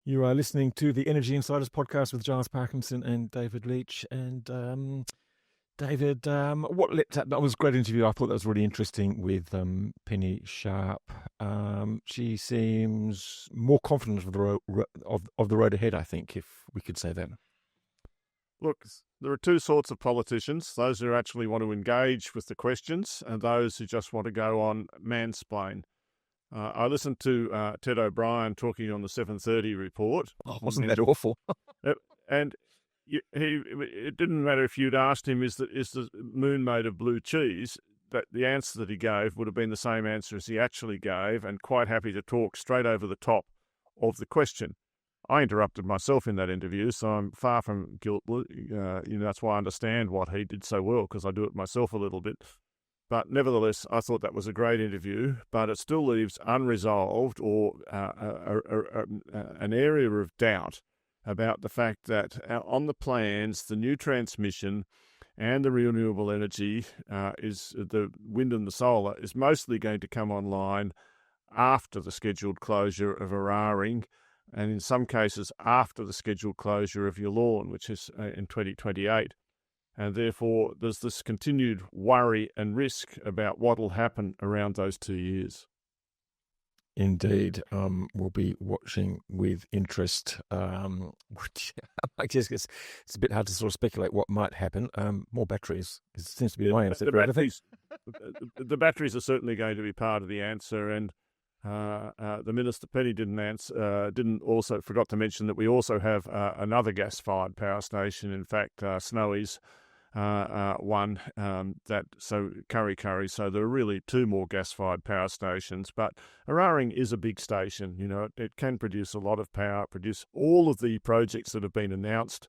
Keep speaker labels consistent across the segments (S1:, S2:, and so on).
S1: You are listening to the Energy Insiders podcast with Giles, Parkinson, and David Leitch. And David, that was a great interview. I thought that was really interesting with Penny Sharpe. She seems more confident of the road ahead, I think, if we could say that.
S2: Look, there are two sorts of politicians, those who actually want to engage with the questions and those who just want to go on mansplain. I listened to Ted O'Brien talking on the 7:30 report.
S1: Oh, wasn't that awful?
S2: And it didn't matter if you'd asked him, is the moon made of blue cheese? That the answer that he gave would have been the same answer as he actually gave, and quite happy to talk straight over the top of the question. I interrupted myself in that interview, so I'm far from guilty. That's why I understand what he did so well, because I do it myself a little bit. But nevertheless, I thought that was a great interview, but it still leaves unresolved or an area of doubt about the fact that on the plans, the new transmission and the renewable energy is the wind and the solar is mostly going to come online after the scheduled closure of Eraring, and in some cases after the scheduled closure of Yallourn, which is in 2028. And therefore, there's this continued worry and risk about what will happen around those 2 years.
S1: Indeed. We'll be watching with interest. Which I guess it's a bit hard to sort of speculate what might happen. More batteries. It seems to be the way.
S2: The batteries are certainly going to be part of the answer. And the Minister Penny forgot to mention that we also have another gas-fired power station. In fact, Snowy's one Curry. So there are really two more gas-fired power stations. But Eraring is a big station. It can produce a lot of power, produce all of the projects that have been announced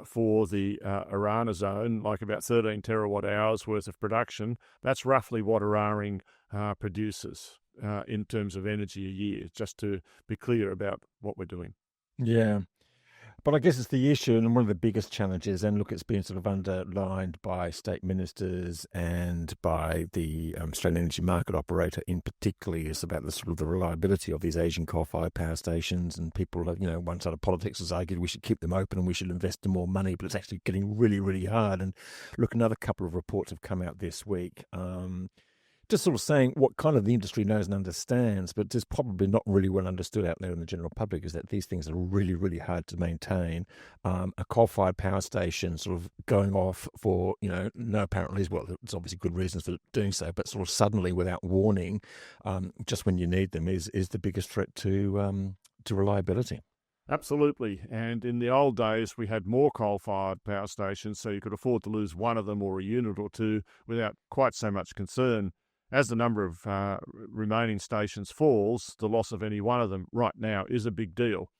S2: for the Arana zone, like about 13 terawatt hours worth of production. That's roughly what Eraring produces in terms of energy a year, just to be clear about what we're doing.
S1: Yeah. But I guess it's the issue, and one of the biggest challenges, and look, it's been sort of underlined by state ministers and by the Australian Energy Market Operator in particular, is about the sort of the reliability of these Asian coal-fired power stations. And people, one side of politics has argued we should keep them open and we should invest in more money, but it's actually getting really, really hard. And look, another couple of reports have come out this week. Just sort of saying what kind of the industry knows and understands, but just probably not really well understood out there in the general public, is that these things are really, really hard to maintain. A coal-fired power station sort of going off for, no apparent reason. Well, there's obviously good reasons for doing so, but sort of suddenly without warning, just when you need them, is the biggest threat to reliability.
S2: Absolutely. And in the old days, we had more coal-fired power stations, so you could afford to lose one of them or a unit or two without quite so much concern. As the number of remaining stations falls, the loss of any one of them right now is a big deal.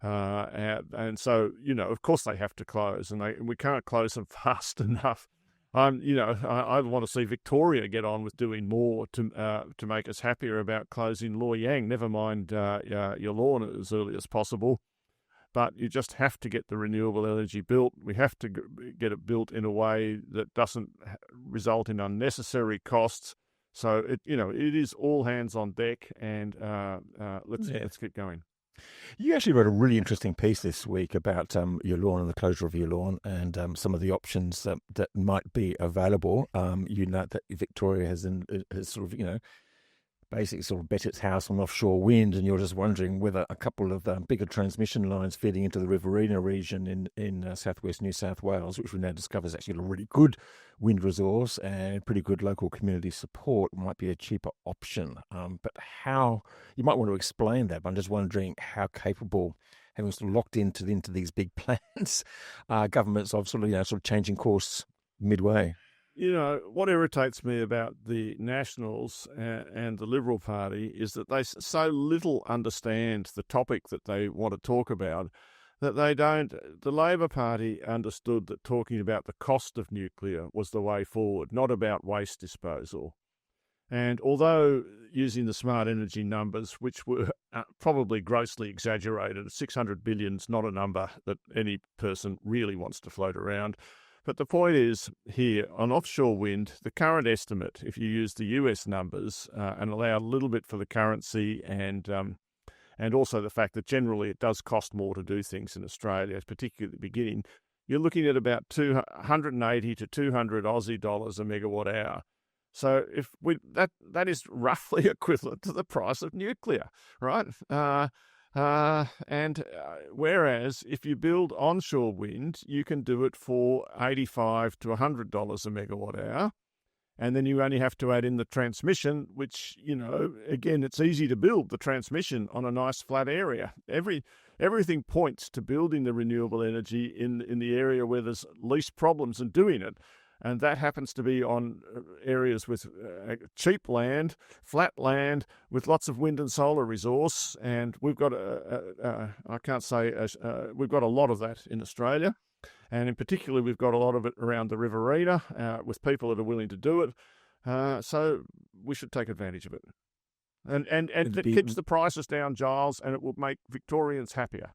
S2: And so, of course they have to close, and we can't close them fast enough. I want to see Victoria get on with doing more to make us happier about closing Loy Yang, never mind Yallourn as early as possible. But you just have to get the renewable energy built. We have to get it built in a way that doesn't result in unnecessary costs. So it is all hands on deck, and let's get going.
S1: You actually wrote a really interesting piece this week about Yallourn and the closure of Yallourn and some of the options that might be available. You know that Victoria has sort of basically sort of bet its house on offshore wind, and you're just wondering whether a couple of bigger transmission lines feeding into the Riverina region in southwest New South Wales, which we now discover is actually a really good wind resource and pretty good local community support, might be a cheaper option. But how, you might want to explain that, but I'm just wondering how capable, having sort of locked into these big plans, governments of sort of changing course midway.
S2: What irritates me about the Nationals and the Liberal Party is that they so little understand the topic that they want to talk about that they don't. The Labor Party understood that talking about the cost of nuclear was the way forward, not about waste disposal. And although using the smart energy numbers, which were probably grossly exaggerated, 600 billion is not a number that any person really wants to float around. But the point is here, on offshore wind, the current estimate, if you use the US numbers and allow a little bit for the currency and and also the fact that generally it does cost more to do things in Australia, particularly at the beginning. You're looking at about 180 to 200 Aussie dollars a megawatt hour. So if that is roughly equivalent to the price of nuclear, right? Whereas if you build onshore wind, you can do it for $85 to $100 a megawatt hour. And then you only have to add in the transmission, which, again, it's easy to build the transmission on a nice flat area. Everything points to building the renewable energy in the area where there's least problems in doing it. And that happens to be on areas with cheap land, flat land, with lots of wind and solar resource. And we've got we've got a lot of that in Australia. And in particular, we've got a lot of it around the Riverina with people that are willing to do it. So we should take advantage of it. And it keeps the prices down, Giles, and it will make Victorians happier.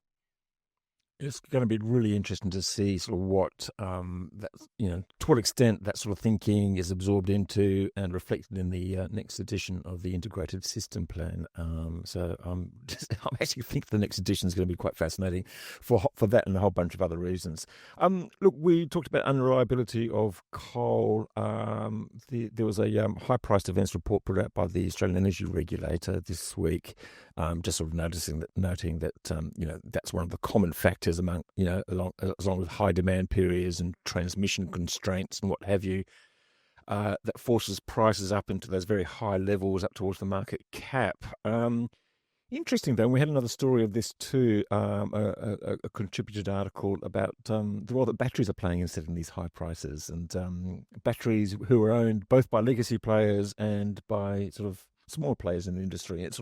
S1: It's going to be really interesting to see sort of what, to what extent that sort of thinking is absorbed into and reflected in the next edition of the Integrated System Plan. So I actually think the next edition is going to be quite fascinating for that and a whole bunch of other reasons. Look, we talked about unreliability of coal. There was a high-priced events report put out by the Australian Energy Regulator this week. Just sort of noting that that's one of the common factors among along with high demand periods and transmission constraints and what have you, that forces prices up into those very high levels up towards the market cap. Interesting though, and we had another story of this too, a contributed article about the role that batteries are playing in setting these high prices, and batteries who are owned both by legacy players and by sort of small players in the industry. It's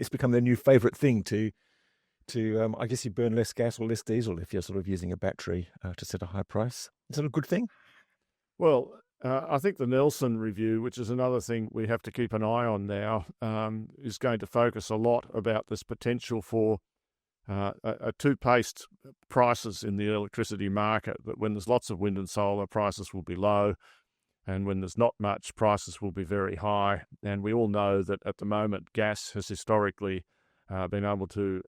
S1: become their new favourite thing to I guess you burn less gas or less diesel if you're sort of using a battery to set a high price. Is that a good thing?
S2: Well, I think the Nelson review, which is another thing we have to keep an eye on now, is going to focus a lot about this potential for a two-paced prices in the electricity market, that when there's lots of wind and solar, prices will be low, and when there's not much, prices will be very high. And we all know that at the moment, gas has historically been able to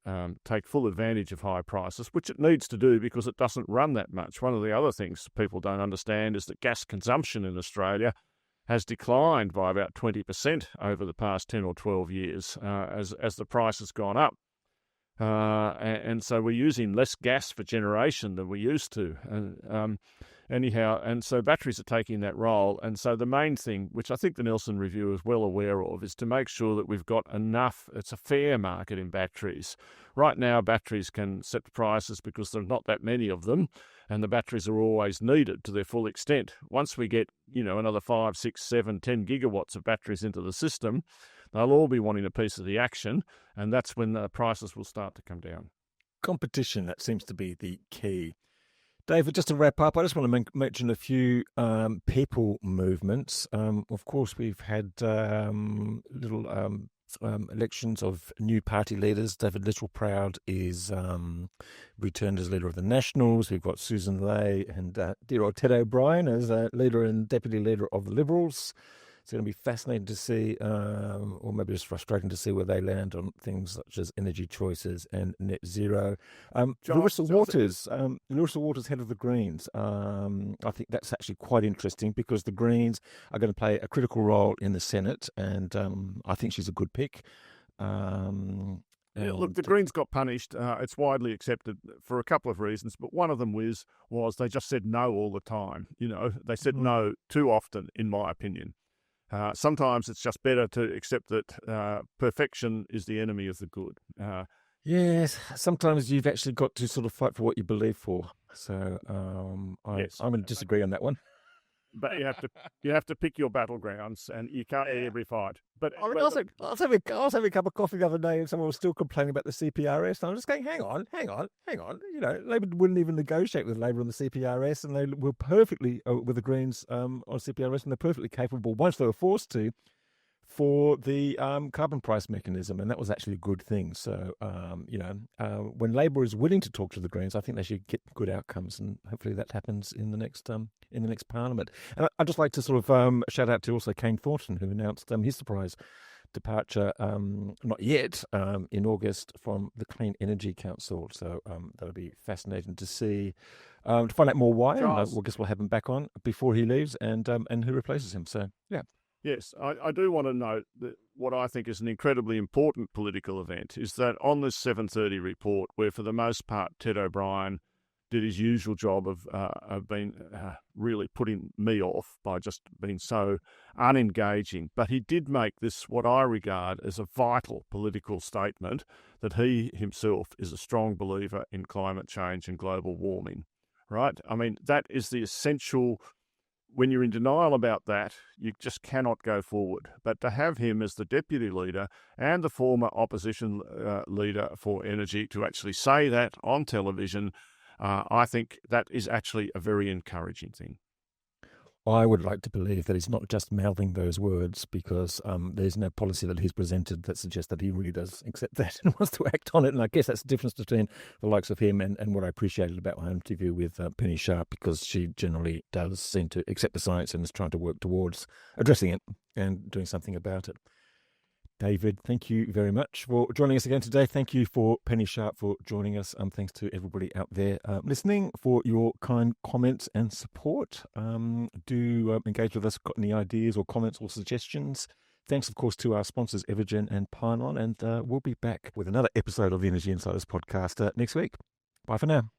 S2: take full advantage of high prices, which it needs to do because it doesn't run that much. One of the other things people don't understand is that gas consumption in Australia has declined by about 20% over the past 10 or 12 years as the price has gone up. And so we're using less gas for generation than we used to. And so batteries are taking that role. And so the main thing, which I think the Nelson Review is well aware of, is to make sure that we've got enough. It's a fair market in batteries. Right now, batteries can set the prices because there's not that many of them, and the batteries are always needed to their full extent. Once we get, another 5, 6, 7, 10 gigawatts of batteries into the system, they'll all be wanting a piece of the action, and that's when the prices will start to come down.
S1: Competition, that seems to be the key. David, just to wrap up, I just want to mention a few people movements. Of course, we've had little elections of new party leaders. David Littleproud is returned as leader of the Nationals. We've got Susan Ley and dear old Ted O'Brien as leader and deputy leader of the Liberals. It's going to be fascinating to see, or maybe just frustrating to see where they land on things such as energy choices and net zero. Larissa Waters, head of the Greens. I think that's actually quite interesting because the Greens are going to play a critical role in the Senate, and I think she's a good pick.
S2: Look, the Greens got punished. It's widely accepted for a couple of reasons, but one of them was they just said no all the time. They said no too often, in my opinion. Sometimes it's just better to accept that perfection is the enemy of the good.
S1: Yes, sometimes you've actually got to sort of fight for what you believe for. So I'm going to disagree on that one.
S2: But you have to pick your battlegrounds, and you can't win every fight. But
S1: I was having a cup of coffee the other day, and someone was still complaining about the CPRS. And I was just going, hang on. Labor wouldn't even negotiate with Labor on the CPRS, and they were perfectly with the Greens on CPRS, and they're perfectly capable once they were forced to for the carbon price mechanism, and that was actually a good thing. So, when Labor is willing to talk to the Greens, I think they should get good outcomes, and hopefully that happens in the next Parliament. And I'd just like to sort of shout out to also Kane Thornton, who announced his surprise departure, not yet, in August from the Clean Energy Council. So that'll be fascinating to see, to find out more why. And I
S2: Giles.
S1: guess we'll have him back on before he leaves, and who replaces him. So, yeah.
S2: Yes, I do want to note that what I think is an incredibly important political event is that on this 7:30 report, where for the most part Ted O'Brien did his usual job of being really putting me off by just being so unengaging, but he did make this what I regard as a vital political statement that he himself is a strong believer in climate change and global warming, right? I mean, that is the essential. When you're in denial about that, you just cannot go forward. But to have him as the deputy leader and the former opposition leader for energy to actually say that on television, I think that is actually a very encouraging thing.
S1: I would like to believe that he's not just mouthing those words, because there's no policy that he's presented that suggests that he really does accept that and wants to act on it. And I guess that's the difference between the likes of him and what I appreciated about my interview with Penny Sharpe, because she generally does seem to accept the science and is trying to work towards addressing it and doing something about it. David, thank you very much for joining us again today. Thank you for Penny Sharpe for joining us. Thanks to everybody out there listening for your kind comments and support. Do engage with us. Got any ideas or comments or suggestions? Thanks, of course, to our sponsors, Evergen and Pylon. And we'll be back with another episode of the Energy Insiders podcast next week. Bye for now.